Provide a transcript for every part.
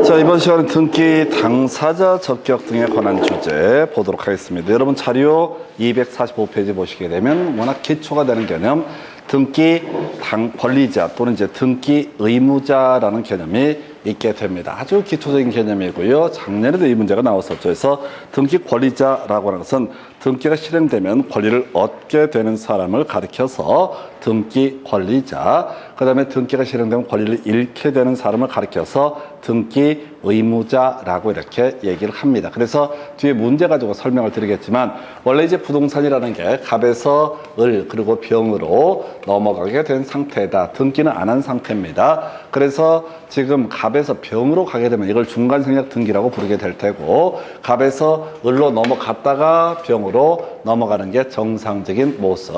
자, 이번 시간은 등기 당사자 적격 등에 관한 주제 보도록 하겠습니다. 여러분 자료 245페이지 보시게 되면 워낙 기초가 되는 개념, 등기 권리자 또는 이제 등기 의무자라는 개념이 있게 됩니다. 아주 기초적인 개념이고요. 작년에도 이 문제가 나왔었죠. 그래서 등기 권리자라고 하는 것은 등기가 실행되면 권리를 얻게 되는 사람을 가리켜서 등기 권리자, 그 다음에 등기가 실행되면 권리를 잃게 되는 사람을 가리켜서 등기 의무자라고 이렇게 얘기를 합니다. 그래서 뒤에 문제 가지고 설명을 드리겠지만, 원래 이제 부동산이라는 게 갑에서 을 그리고 병으로 넘어가게 된 상태다. 등기는 안 한 상태입니다. 그래서 지금 갑에서 병으로 가게 되면 이걸 중간생략 등기라고 부르게 될 테고, 갑에서 을로 넘어갔다가 병으로 넘어가는 게 정상적인 모습.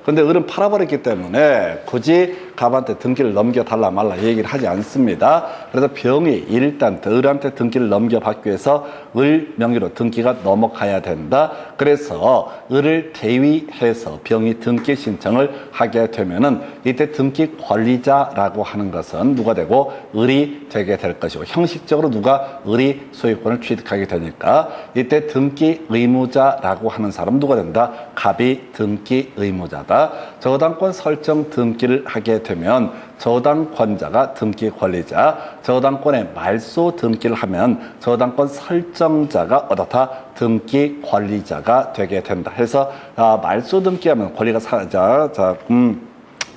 근데 을은 팔아버렸기 때문에 굳이 갑한테 등기를 넘겨달라 말라 얘기를 하지 않습니다. 그래서 병이 일단 을한테 등기를 넘겨받기 위해서 을 명의로 등기가 넘어가야 된다. 그래서 을을 대위해서 병이 등기 신청을 하게 되면은 이때 등기 권리자라고 하는 것은 누가 되고 을이 되게 될 것이고, 형식적으로 누가 을이 소유권을 취득하게 되니까 이때 등기 의무자라고 하는 사람은 누가 된다? 갑이 등기 의무자다. 저당권 설정 등기를 하게 되면 저당권자가 등기 권리자, 저당권의 말소 등기를 하면 저당권 설정자가 어떻다? 등기 권리자가 되게 된다. 해서 말소 등기하면 권리가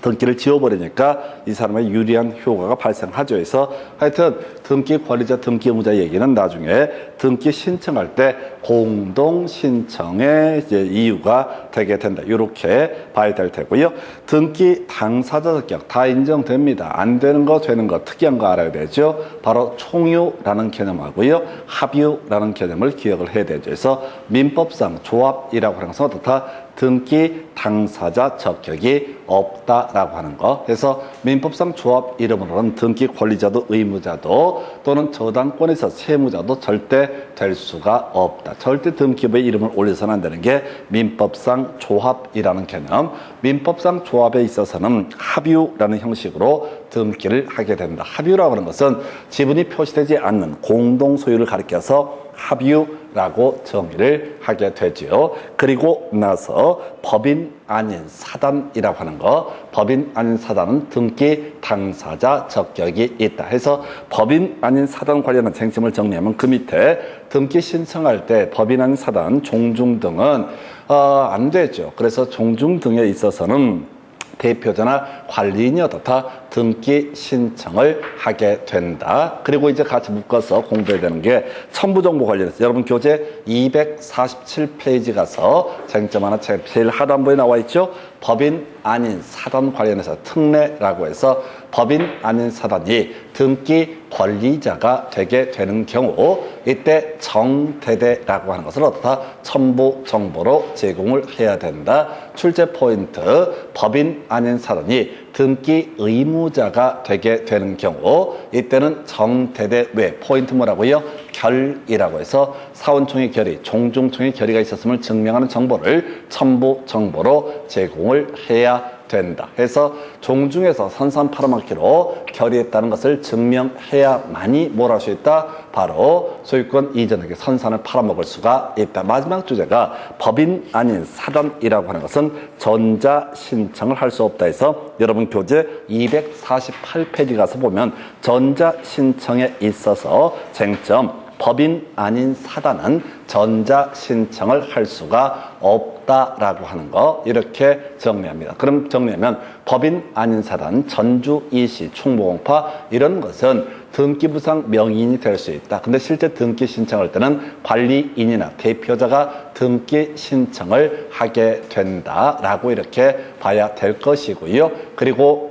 등기를 지워버리니까 이 사람의 유리한 효과가 발생하죠. 그래서 하여튼 등기 권리자, 등기 의무자 얘기는 나중에 등기 신청할 때 공동 신청의 이제 이유가 되게 된다. 이렇게 봐야 될 테고요. 등기 당사자 적격 다 인정됩니다. 안 되는 거, 되는 거, 특이한 거 알아야 되죠. 바로 총유라는 개념하고요, 합유라는 개념을 기억을 해야 되죠. 그래서 민법상 조합이라고 하는 것은 어떻다? 등기 당사자 적격이 없다라고 하는 거. 그래서 민법상 조합 이름으로는 등기 권리자도 의무자도 또는 저당권에서 세무자도 절대 될 수가 없다. 절대 등기부에 이름을 올려서는 안 되는 게 민법상 조합이라는 개념. 민법상 조합에 있어서는 합유라는 형식으로 등기를 하게 된다. 합유라고 하는 것은 지분이 표시되지 않는 공동 소유를 가리켜서 합유라고 정의를 하게 되지요. 그리고 나서 법인 아닌 사단이라고 하는 거, 법인 아닌 사단은 등기 당사자 적격이 있다. 해서 법인 아닌 사단 관련한 쟁점을 정리하면 그 밑에 등기 신청할 때 법인 아닌 사단, 종중 등은 안 되죠. 그래서 종중 등에 있어서는 대표자나 관리인이 어떻다? 등기 신청을 하게 된다. 그리고 이제 같이 묶어서 공부해야 되는 게 첨부정보 관련해서 여러분 교재 247페이지 가서 쟁점 하나 제일 하단부에 나와 있죠. 법인 아닌 사단 관련해서 특례라고 해서 법인 아닌 사단이 등기 권리자가 되게 되는 경우 이때 정대대라고 하는 것을 어떻다? 첨부 정보로 제공을 해야 된다. 출제 포인트, 법인 아닌 사단이 등기 의무자가 되게 되는 경우 이때는 정대대 외 포인트 뭐라고요? 결이라고 해서 사원총회 결의, 종중총회 결의가 있었음을 증명하는 정보를 첨부 정보로 제공을 해야 된다. 해서 종중에서 선산 팔아먹기로 결의했다는 것을 증명해야만이 뭘 할 수 있다? 바로 소유권 이전에게 선산을 팔아먹을 수가 있다. 마지막 주제가 법인 아닌 사단이라고 하는 것은 전자 신청을 할 수 없다 해서 여러분 교재 248페이지 가서 보면 전자 신청에 있어서 쟁점, 법인 아닌 사단은 전자 신청을 할 수가 없다라고 하는 거 이렇게 정리합니다. 그럼 정리하면 법인 아닌 사단, 전주, 이시, 충무공파 이런 것은 등기부상 명의인이 될 수 있다. 근데 실제 등기 신청할 때는 관리인이나 대표자가 등기 신청을 하게 된다라고 이렇게 봐야 될 것이고요. 그리고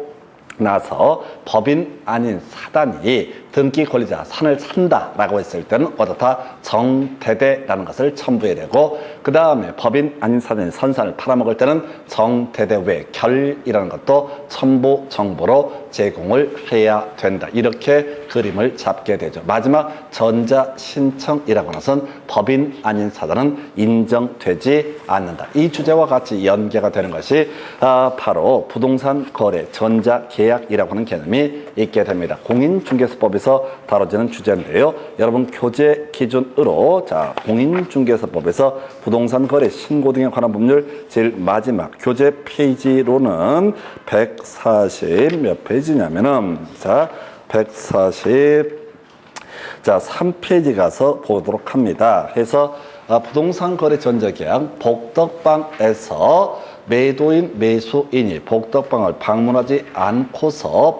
나서 법인 아닌 사단이 등기 권리자 산을 산다라고 했을 때는 어떻다? 정대대라는 것을 첨부해야 되고, 그 다음에 법인 아닌 사단이 선산을 팔아먹을 때는 정대대 외 결이라는 것도 첨부 정보로 제공을 해야 된다. 이렇게 그림을 잡게 되죠. 마지막 전자 신청이라고 하는 것은 법인 아닌 사단은 인정되지 않는다. 이 주제와 같이 연계가 되는 것이 바로 부동산 거래 전자 계약이라고 하는 개념이 있게 있게 됩니다. 공인중개사법에서 다뤄지는 주제인데요. 여러분 교재 기준으로 자 공인중개사법에서 부동산 거래 신고 등에 관한 법률 제일 마지막 교재 페이지로는 140 몇 페이지냐면은 자 140 자 3페이지 가서 보도록 합니다. 해서 부동산 거래 전자계약 복덕방에서 매도인, 매수인이 복덕방을 방문하지 않고서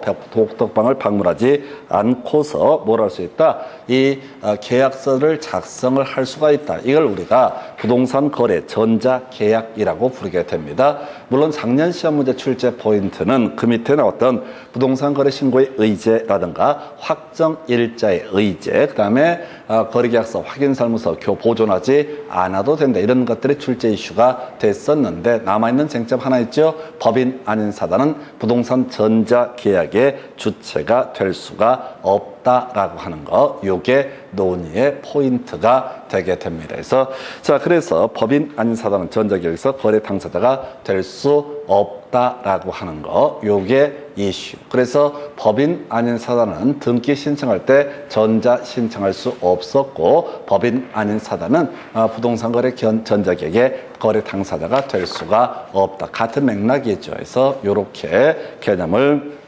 뭘 할 수 있다? 이 계약서를 작성을 할 수가 있다. 이걸 우리가 부동산 거래 전자계약이라고 부르게 됩니다. 물론 작년 시험 문제 출제 포인트는 그 밑에 나왔던 부동산 거래 신고의 의제라든가 확정 일자의 의제, 그 다음에 거래계약서, 확인설문서 보존하지 않아도 된다. 이런 것들이 출제 이슈가 됐었는데 남아있는 쟁점 하나 있죠. 법인 아닌 사단은 부동산 전자계약의 주체가 될 수가 없다라고 하는 거, 요게 논의의 포인트가 되게 됩니다. 그래서 법인 아닌 사단은 전자계약에서 거래 당사자가 될 수 없다라고 하는 거, 요게 이슈. 그래서 법인 아닌 사단은 등기 신청할 때 전자 신청할 수 없었고, 법인 아닌 사단은 부동산 거래 전자계약의 거래 당사자가 될 수가 없다. 같은 맥락이죠. 그래서 요렇게 개념을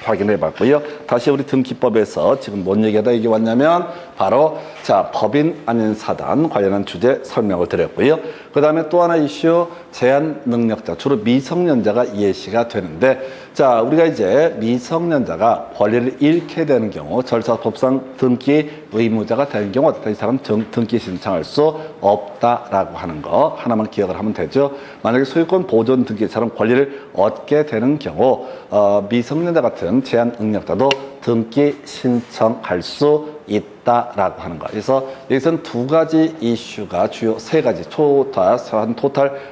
확인해 봤고요. 다시 우리 등기법에서 지금 뭔 얘기하다 이게 왔냐면 바로 자 법인 아닌 사단 관련한 주제 설명을 드렸고요. 그 다음에 또 하나 이슈 제한 능력자, 주로 미성년자가 예시가 되는데, 자 우리가 이제 미성년자가 권리를 잃게 되는 경우, 절차법상 등기 의무자가 되는 경우 이 사람 등기 신청할 수 없다라고 하는 거 하나만 기억을 하면 되죠. 만약에 소유권 보존 등기처럼 권리를 얻게 되는 경우 미성년자 같은 제한 능력자도 등기 신청할 수 있다라고 하는 거. 그래서 여기서는 두 가지 이슈가 주요 세 가지, 토탈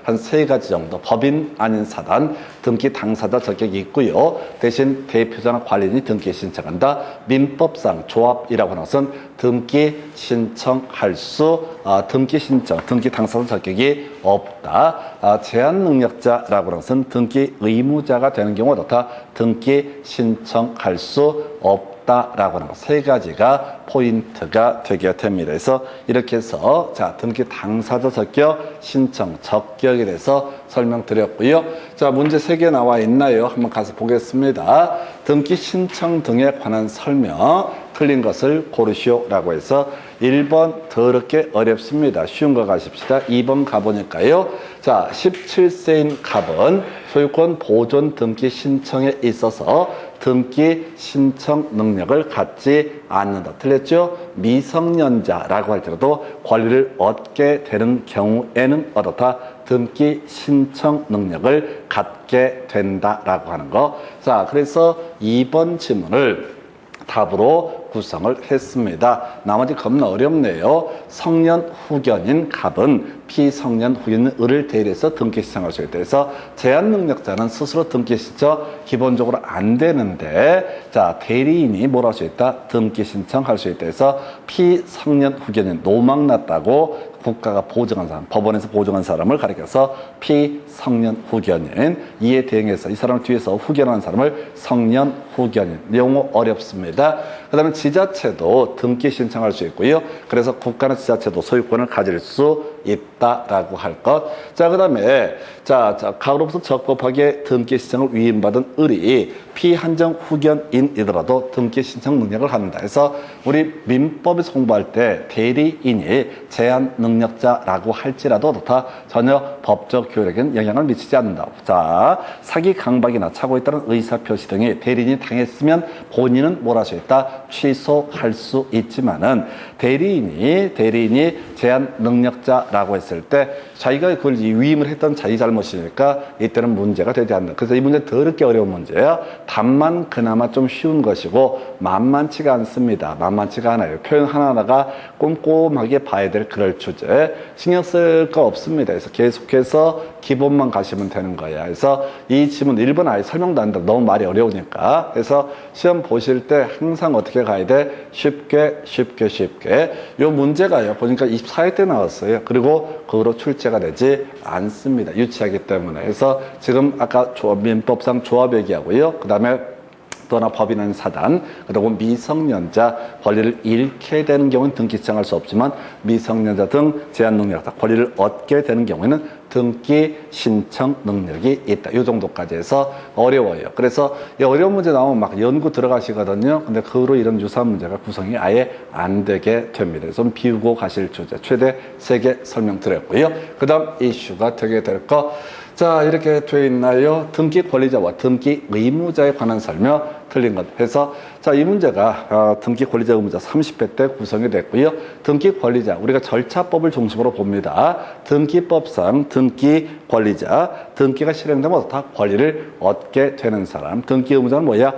한 세 가지 정도 법인 아닌 사단 등기 당사자 자격이 있고요. 대신 대표자나 관리인이 등기 신청한다. 민법상 조합이라고 하는 것은 등기 신청할 수 등기 당사자 자격이 없다. 제한 능력자라고 하는 것은 등기 의무자가 되는 경우가 어떻다? 등기 신청할 수 없다라고 하는 것, 세 가지가 포인트가 되게 됩니다. 그래서 이렇게 해서 자 등기 당사자 적격, 신청 적격에 대해서 설명드렸고요. 자 문제 3개 나와 있나요? 한번 가서 보겠습니다. 등기 신청 등에 관한 설명, 틀린 것을 고르시오라고 해서 1번 더럽게 어렵습니다. 쉬운 거 가십시다. 2번 가보니까요. 자 17세인 갑은 소유권 보존 등기 신청에 있어서 등기 신청 능력을 갖지 않는다. 틀렸죠? 미성년자라고 할지라도 권리를 얻게 되는 경우에는 어떻다? 등기 신청 능력을 갖게 된다라고 하는 거. 자, 그래서 2번 지문을 답으로 구성을 했습니다. 나머지 겁나 어렵네요. 성년 후견인 갑은 피성년 후견인 을을 대리해서 등기 신청할 수 있다. 그래서 제한 능력자는 스스로 등기 신청 기본적으로 안 되는데, 자 대리인이 뭘 할 수 있다? 등기 신청할 수 있다. 해서 피성년 후견인, 노망 났다고 국가가 보증한 사람, 법원에서 보증한 사람을 가리켜서 피성년 후견인, 이에 대응해서 이 사람을 뒤에서 후견하는 사람을 성년 후견인. 용어 어렵습니다. 그 다음에 지자체도 등기 신청할 수 있고요. 그래서 국가는 지자체도 소유권을 가질 수 있다라고 할 것. 자, 그 다음에 가로부터 적법하게 등기 신청을 위임받은 을이 피한정 후견인이더라도 등기 신청 능력을 갖는다. 그래서 우리 민법에서 공부할 때 대리인이 제한 능력자라고 할지라도 다 전혀 법적 효력에는 영향을 미치지 않는다. 자, 사기 강박이나 착오에 따른 의사표시 등이 대리인이 당했으면 본인은 뭘 할 수 있다? 취소할 수 있지만은 대리인이 제한 능력자라고 했을 때 자기가 그걸 위임을 했던 자기 잘못이니까 이때는 문제가 되지 않는다. 그래서 이 문제 더럽게 어려운 문제예요. 답만 그나마 좀 쉬운 것이고 만만치가 않습니다. 만만치가 않아요. 표현 하나하나가 꼼꼼하게 봐야 될 그럴 주제. 신경 쓸 거 없습니다. 그래서 계속해서 기본만 가시면 되는 거야. 그래서 이 지문 1번 아예 설명도 안 된다. 너무 말이 어려우니까. 그래서 시험 보실 때 항상 어떻게 가야 돼? 쉽게. 요 문제가요. 보니까 24회 때 나왔어요. 그리고 그거로 출제가 되지 않습니다. 유치하기 때문에. 그래서 지금 아까 민법상 조합 얘기하고요. 그 다음에 또나 법인 아닌 사단, 그리고 미성년자 권리를 잃게 되는 경우는 등기 신청할 수 없지만 미성년자 등 제한 능력, 권리를 얻게 되는 경우에는 등기 신청 능력이 있다. 이 정도까지 해서 어려워요. 그래서 이 어려운 문제 나오면 막 연구 들어가시거든요. 근데 그 후로 이런 유사한 문제가 구성이 아예 안 되게 됩니다. 좀 비우고 가실 주제 최대 3개 설명드렸고요. 그 다음 이슈가 되게 될 거. 자, 이렇게 되어 있나요? 등기 권리자와 등기 의무자에 관한 설명 틀린 것 해서 자, 이 문제가 등기 권리자 의무자 30회 때 구성이 됐고요. 등기 권리자 우리가 절차법을 중심으로 봅니다. 등기법상 등기 권리자, 등기가 실행되면 다 권리를 얻게 되는 사람. 등기 의무자는 뭐야?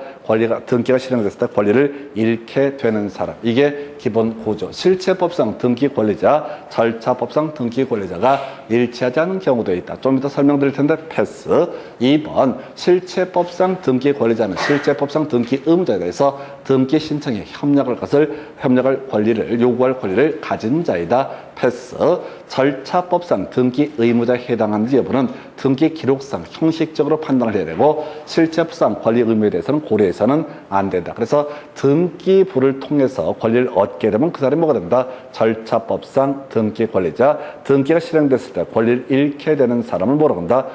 등기가 실행됐을 때 권리를 잃게 되는 사람. 이게 기본 구조. 실체법상 등기 권리자, 절차법상 등기 권리자가 일치하지 않은 경우도 있다. 좀 이따 설명드릴 텐데 패스. 2번 실체법상 등기 권리자는 실체법상 등기 의무자에 대해서 등기 신청에 협력할 권리를 요구할 권리를 가진 자이다. 패스. 절차법상 등기 의무자에 해당하는지 여부는 등기 기록상 형식적으로 판단을 해야 되고 실체법상 권리 의무에 대해서는 고려해서는 안 된다. 그래서 등기부를 통해서 권리를 얻게 되면 그 사람이 뭐가 된다? 절차법상 등기 권리자. 등기가 실행됐을 때 권리를 잃게 되는 사람을 뭐라고 한다?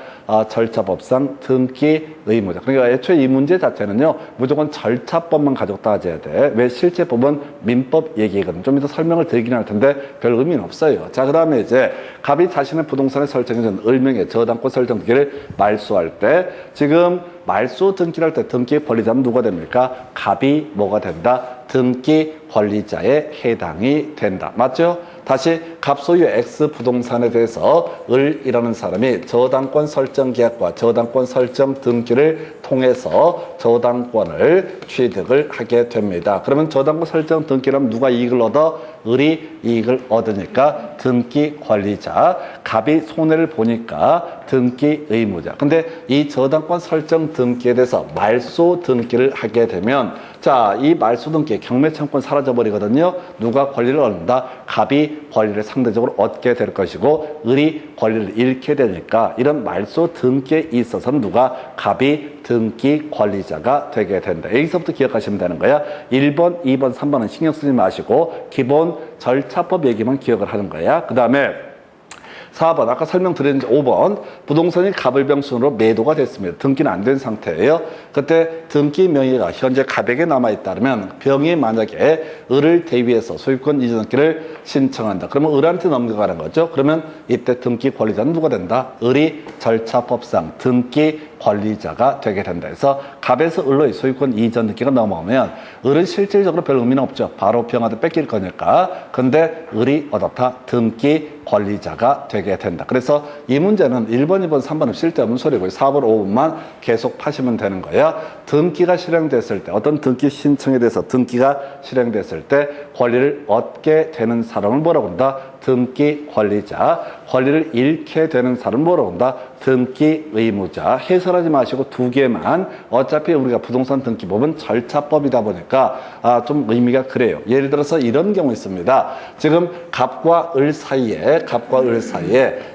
절차법상 등기 의무자. 그러니까 애초에 이 문제 자체는요, 무조건 절차법만 가지고 따져야 돼. 왜 실체법은 민법 얘기거든. 좀 이따 설명을 드리긴 할 텐데 별 의미는 없어요. 자, 그 다음에 이제 갑이 자신의 부동산에 설정해준 을명의 저당권 설정 등기를 말소할 때 지금 말소 등기를 할 때 등기 권리자는 누가 됩니까? 갑이 뭐가 된다? 등기 권리자에 해당이 된다. 맞죠? 다시 갑 소유 X 부동산에 대해서 을이라는 사람이 저당권 설정 계약과 저당권 설정 등기를 통해서 저당권을 취득을 하게 됩니다. 그러면 저당권 설정 등기라면 누가 이익을 얻어? 을이 이익을 얻으니까 등기 권리자. 갑이 손해를 보니까 등기 의무자. 근데 이 저당권 설정 등기에 대해서 말소 등기를 하게 되면 자, 이 말소 등기의 경매청권 사라져버리거든요. 누가 권리를 얻는다? 갑이 권리를 상대적으로 얻게 될 것이고 을이 권리를 잃게 되니까 이런 말소 등기에 있어서는 누가? 갑이 등기 권리자가 되게 된다. 여기서부터 기억하시면 되는 거야. 1번, 2번, 3번은 신경 쓰지 마시고 기본 절차법 얘기만 기억을 하는 거야. 그 다음에 4번, 아까 설명드렸는데 5번, 부동산이 갑을병순으로 매도가 됐습니다. 등기는 안 된 상태예요. 그때 등기 명의가 현재 갑에게 남아있다면 병이 만약에 을을 대위해서 소유권 이전 등기를 신청한다. 그러면 을한테 넘겨가는 거죠. 그러면 이때 등기 권리자는 누가 된다? 을이 절차법상 등기 권리자가 되게 된다. 그래서 갑에서 을로의 소유권 이전 등기가 넘어오면 을은 실질적으로 별 의미는 없죠. 바로 병한테 뺏길 거니까. 근데 을이 얻었다. 등기 권리자가 되게 된다. 그래서 이 문제는 1번, 2번, 3번은 쓸데없는 소리고 4번, 5번만 계속 파시면 되는 거야. 등기가 실행됐을 때 어떤 등기 신청에 대해서 등기가 실행됐을 때 권리를 얻게 되는 사람을 뭐라고 한다? 등기 권리자. 권리를 잃게 되는 사람을 뭐라고 한다? 등기 의무자. 해설하지 마시고 2개만. 어차피 우리가 부동산 등기법은 절차법이다 보니까 좀 의미가 그래요. 예를 들어서 이런 경우 있습니다. 지금 갑과 을 사이에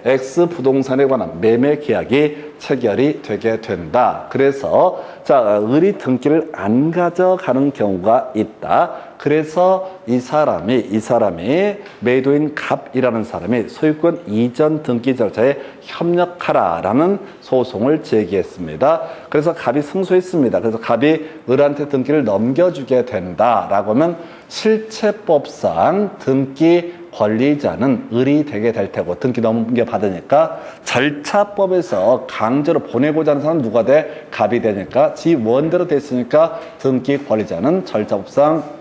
X 부동산에 관한 매매 계약이 체결이 되게 된다. 그래서 자, 을이 등기를 안 가져가는 경우가 있다. 그래서 이 사람이 매도인 갑이라는 사람이 소유권 이전 등기 절차에 협력하라라는 소송을 제기했습니다. 그래서 갑이 승소했습니다. 그래서 갑이 을한테 등기를 넘겨주게 된다라고 하면 실체법상 등기 권리자는 을이 되게 될 테고 등기 넘겨받으니까 절차법에서 강제로 보내고자 하는 사람은 누가 돼? 갑이 되니까 지 원대로 됐으니까 등기 권리자는 절차법상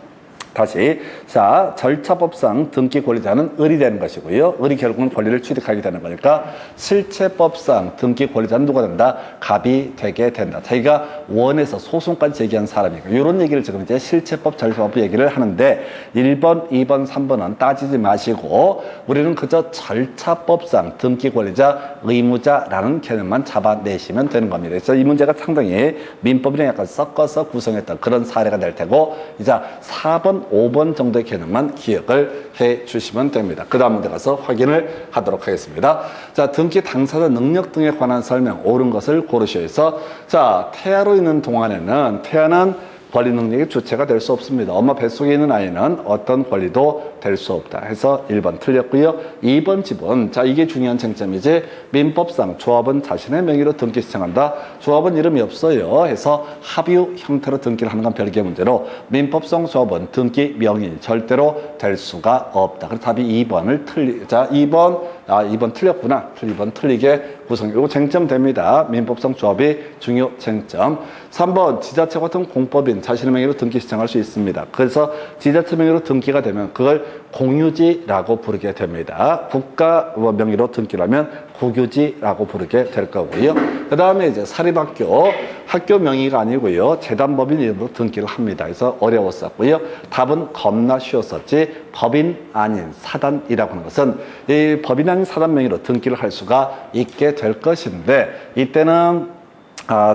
다시 자, 절차법상 등기 권리자는 을이 되는 것이고요. 을이 결국은 권리를 취득하게 되는 거니까 실체법상 등기 권리자는 누가 된다? 갑이 되게 된다. 자기가 원해서 소송까지 제기한 사람이니까 이런 얘기를 지금 이제 실체법, 절차법 얘기를 하는데 1번, 2번, 3번은 따지지 마시고 우리는 그저 절차법상 등기 권리자, 의무자라는 개념만 잡아내시면 되는 겁니다. 그래서 이 문제가 상당히 민법이랑 약간 섞어서 구성했던 그런 사례가 될 테고 이제 4번, 4번, 5번 정도의 개념만 기억을 해 주시면 됩니다. 그 다음 문제 가서 확인을 하도록 하겠습니다. 자, 등기 당사자 능력 등에 관한 설명, 옳은 것을 고르시오에서 자, 태아로 있는 동안에는 태아는 권리 능력의 주체가 될 수 없습니다. 엄마 뱃속에 있는 아이는 어떤 권리도 될 수 없다 해서 1번 틀렸고요. 2번 집은 자, 이게 중요한 쟁점이지 민법상 조합은 자신의 명의로 등기 신청한다. 조합은 이름이 없어요 해서 합의 형태로 등기를 하는 건 별개의 문제로 민법상 조합은 등기 명의 절대로 될 수가 없다. 그래서 답이 2번을 자, 2번 틀렸구나. 2번 틀리게 구성. 이거 쟁점 됩니다. 민법상 조합이 중요 쟁점. 3번 지자체 같은 공법인 자신의 명의로 등기 신청할 수 있습니다. 그래서 지자체 명의로 등기가 되면 그걸 공유지라고 부르게 됩니다. 국가 명의로 등기를 하면 국유지라고 부르게 될 거고요. 그 다음에 이제 사립학교, 학교 명의가 아니고요. 재단법인 이름으로 등기를 합니다. 그래서 어려웠었고요. 답은 겁나 쉬웠었지 법인 아닌 사단이라고 하는 것은 이 법인 아닌 사단 명의로 등기를 할 수가 있게 될 것인데 이때는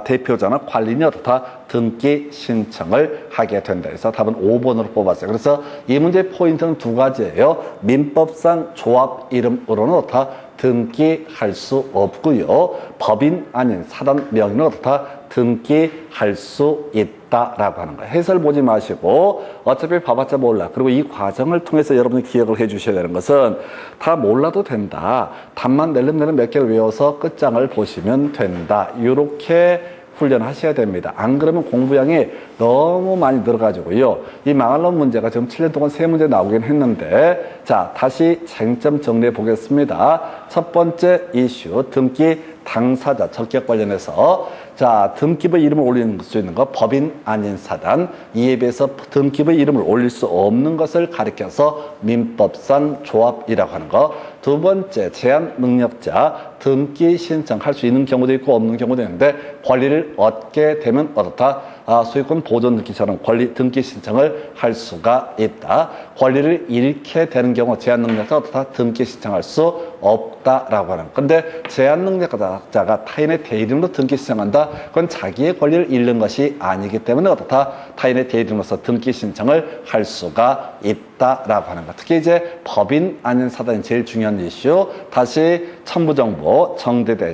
대표자나 관리인이 어떻다 등기 신청을 하게 된다. 그래서 답은 5번으로 뽑았어요. 그래서 이 문제의 포인트는 두 가지예요. 민법상 조합 이름으로는 어떻다 등기할 수 없고요. 법인 아닌 사단 명의는 어떻다 등기할 수 있다라고 하는 거예요. 해설 보지 마시고 어차피 봐봤자 몰라. 그리고 이 과정을 통해서 여러분이 기억을 해 주셔야 되는 것은 다 몰라도 된다. 답만 낼름낼름 몇 개를 외워서 끝장을 보시면 된다. 이렇게 훈련하셔야 됩니다. 안 그러면 공부량이 너무 많이 늘어가지고요. 이 망할 놈 문제가 지금 7년 동안 3문제 나오긴 했는데 자, 다시 쟁점 정리해 보겠습니다. 첫 번째 이슈 등기 당사자 적격 관련해서 자, 등기부의 이름을 올릴 수 있는 것 법인 아닌 사단, 이에 비해서 등기부의 이름을 올릴 수 없는 것을 가리켜서 민법상 조합이라고 하는 것. 두 번째 제한 능력자 등기 신청할 수 있는 경우도 있고 없는 경우도 있는데 권리를 얻게 되면 어떻다? 소유권 보존 등기처럼 권리 등기 신청을 할 수가 있다. 권리를 잃게 되는 경우 제한 능력자가 어떻다? 등기 신청할 수 없다라고 하는. 근데 제한 능력자가 타인의 대리인으로 등기 신청한다. 그건 자기의 권리를 잃는 것이 아니기 때문에 어떻다? 타인의 대리인으로서 등기 신청을 할 수가 있다라고 하는 것. 특히 이제 법인 아닌 사단이 제일 중요한 이슈. 다시 첨부정보 정대대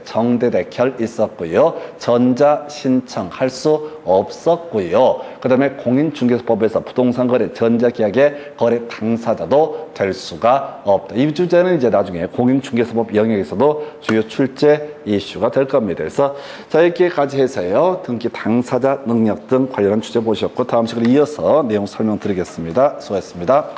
결 있었고요. 전자 신청할 수 없었고요. 그 다음에 공인중개사법에서 부동산 거래 전자계약의 거래 당사자도 될 수가 없다. 이 주제는 이제 나중에 공인중개사법 영역에서도 주요 출제 이슈가 될 겁니다. 그래서 자, 이렇게까지 해서요. 등기 당사자 능력 등 관련한 주제 보셨고 다음 시간에 이어서 내용 설명드리겠습니다. 수고하셨습니다.